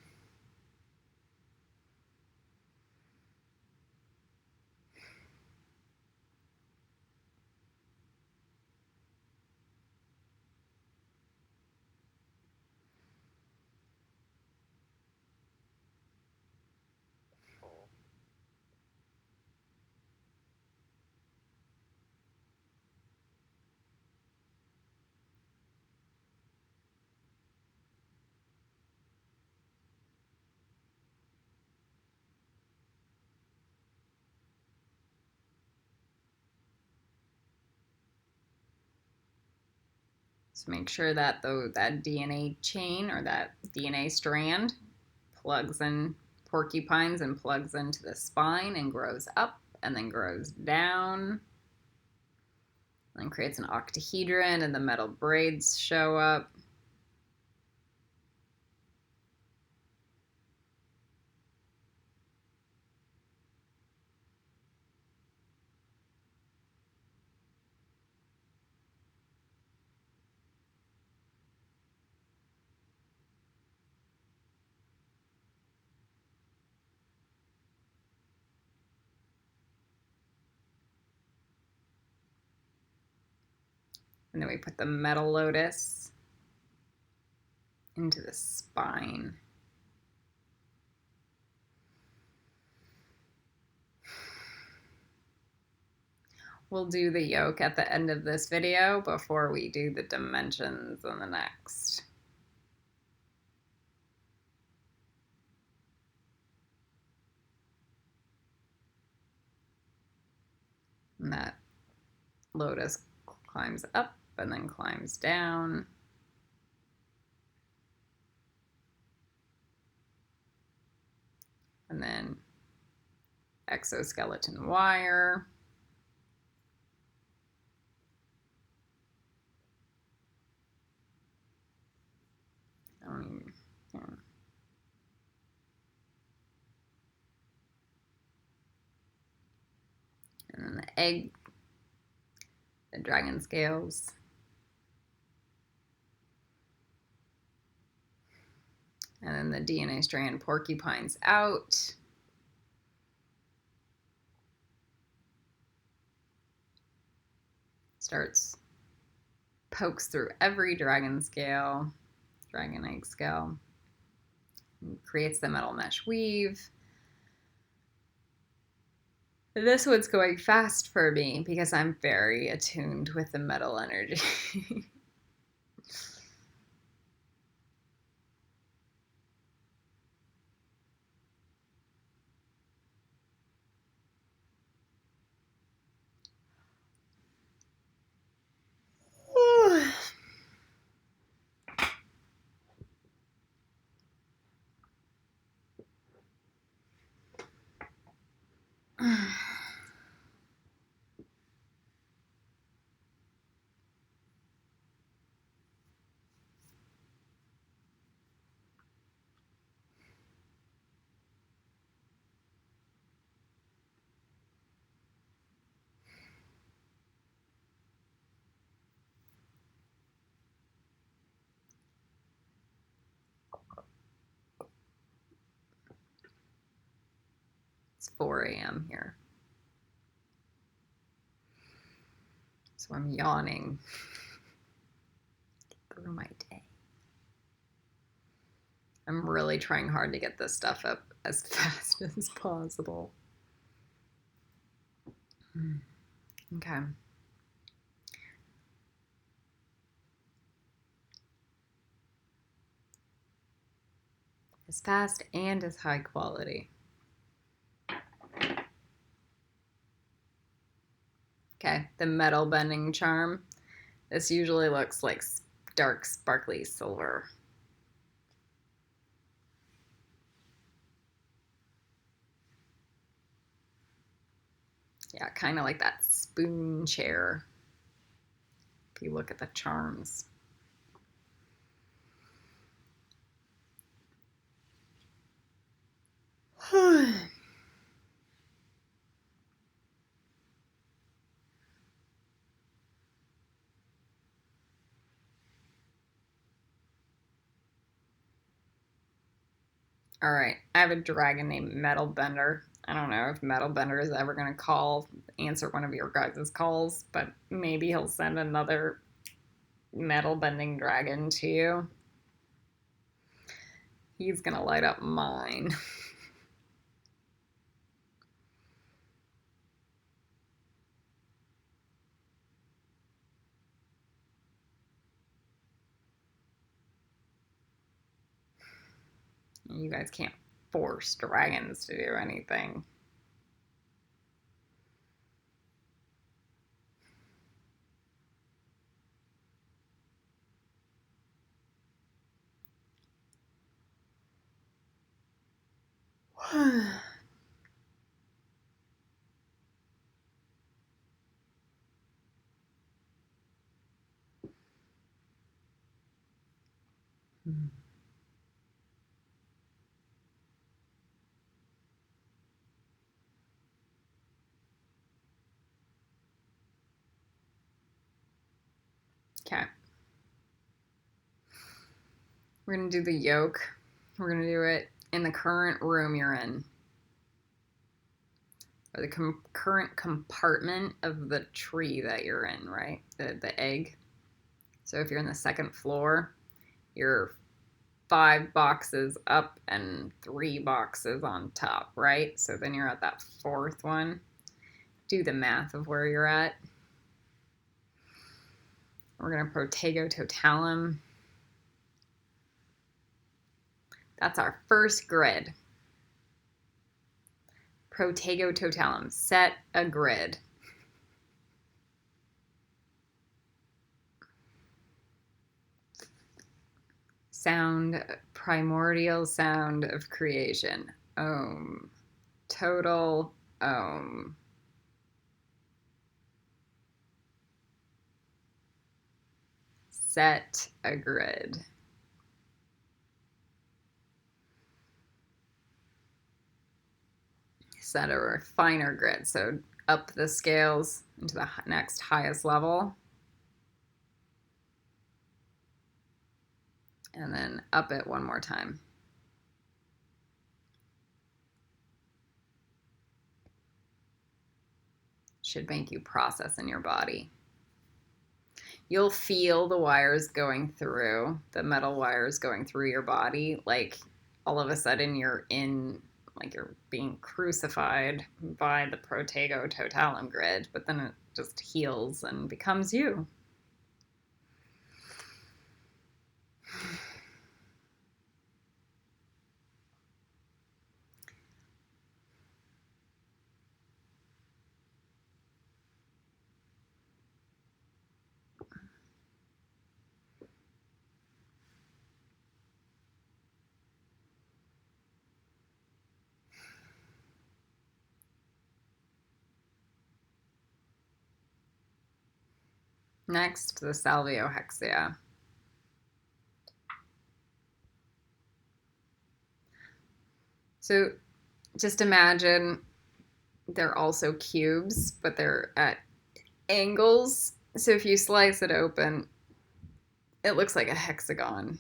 So make sure that that DNA chain or that DNA strand plugs in porcupines and plugs into the spine and grows up and then grows down. And then creates an octahedron and the metal braids show up. And then we put the metal lotus into the spine. We'll do the yolk at the end of this video before we do the dimensions in the next. And that lotus climbs up and then climbs down. And then exoskeleton wire. And then the egg, the dragon scales. And then the DNA strand porcupines out. Starts, pokes through every dragon egg scale, and creates the metal mesh weave. This one's going fast for me because I'm very attuned with the metal energy. It's 4 a.m. here. So I'm yawning through my day. I'm really trying hard to get this stuff up as fast as possible. Okay. As fast and as high quality. Okay, the metal bending charm. This usually looks like dark, sparkly silver. Yeah, kind of like that spoon chair. If you look at the charms. All right, I have a dragon named Metal Bender. I don't know if Metal Bender is ever going to answer one of your guys' calls, but maybe he'll send another metal bending dragon to you. He's going to light up mine. You guys can't force dragons to do anything. Okay. We're going to do the yolk. We're going to do it in the current room you're in. Or the current compartment of the tree that you're in, right? The egg. So if you're in the second floor, you're 5 boxes up and 3 boxes on top, right? So then you're at that 4th one. Do the math of where you're at. We're going to Protego Totalum. That's our first grid. Protego Totalum. Set a grid. Sound, primordial sound of creation. Om. Total Om. Set a grid. Set a refiner grid. So up the scales into the next highest level. And then up it one more time. should make you process in your body. You'll feel the wires going through, the metal wires going through your body, like all of a sudden you're being crucified by the Protego Totalum grid, but then it just heals and becomes you. Next, the salviohexia. So just imagine they're also cubes, but they're at angles. So if you slice it open, it looks like a hexagon.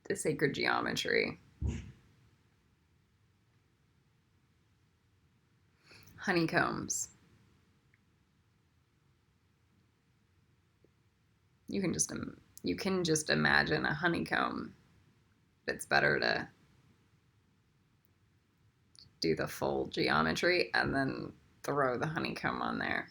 The sacred geometry. Honeycombs. You can just imagine a honeycomb. It's better to do the full geometry and then throw the honeycomb on there.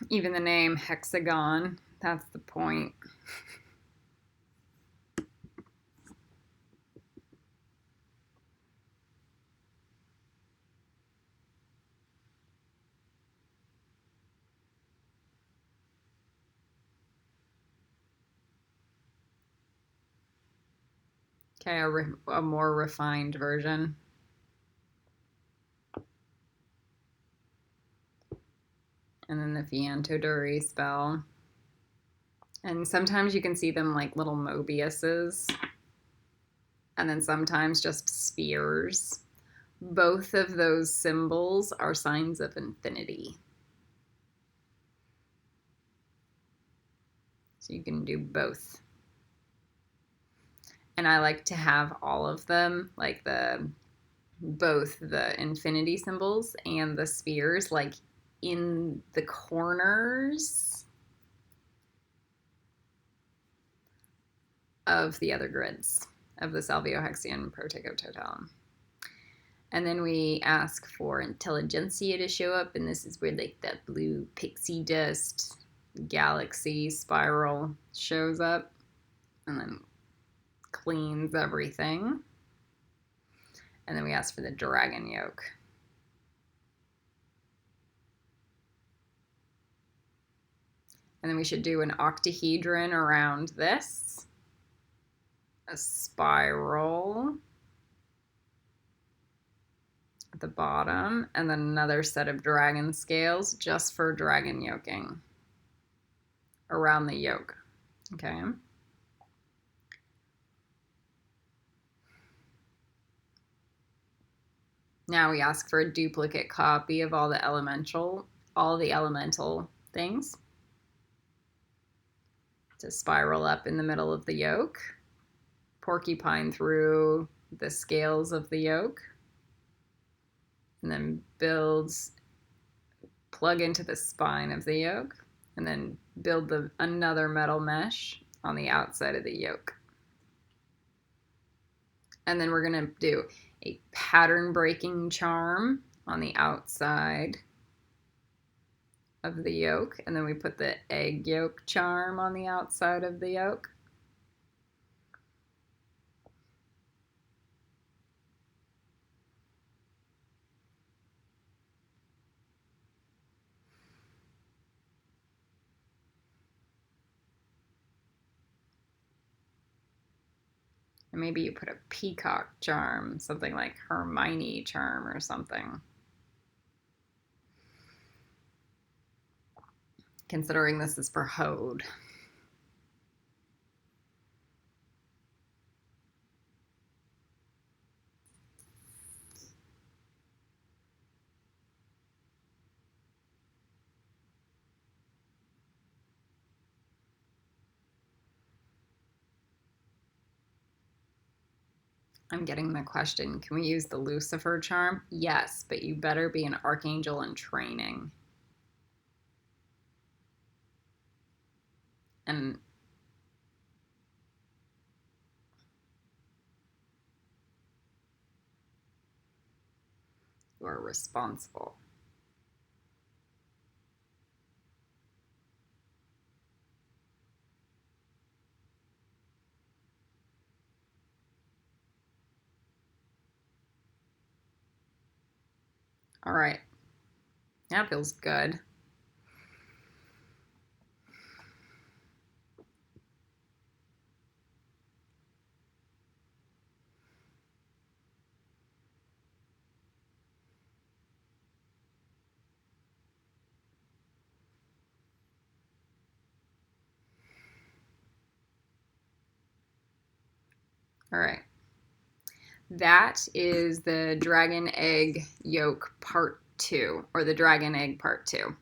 Even the name hexagon, that's the point. Okay, a more refined version. And then the Fiantoduri spell. And sometimes you can see them like little Mobiuses. And then sometimes just spheres. Both of those symbols are signs of infinity. So you can do both. And I like to have all of them, like both the infinity symbols and the spheres, like in the corners of the other grids of the Salviohexian Protego Totalum. And then we ask for intelligentsia to show up, and this is where like that blue pixie dust galaxy spiral shows up and then cleans everything. And then we ask for the dragon yoke. And then we should do an octahedron around this, a spiral at the bottom, and then another set of dragon scales just for dragon yoking around the yoke. Okay. Now we ask for a duplicate copy of all the elemental things. to spiral up in the middle of the yolk, porcupine through the scales of the yolk, and then plug into the spine of the yolk, and then build another metal mesh on the outside of the yolk. And then we're going to do a pattern breaking charm on the outside of the yolk, and then we put the egg yolk charm on the outside of the yolk. And maybe you put a peacock charm, something like Hermione charm or something. Considering this is for Hode. I'm getting the question, can we use the Lucifer charm? Yes, but you better be an archangel in training. And you are responsible. All right. That feels good. All right. That is the dragon egg yolk part 2, or the dragon egg part 2.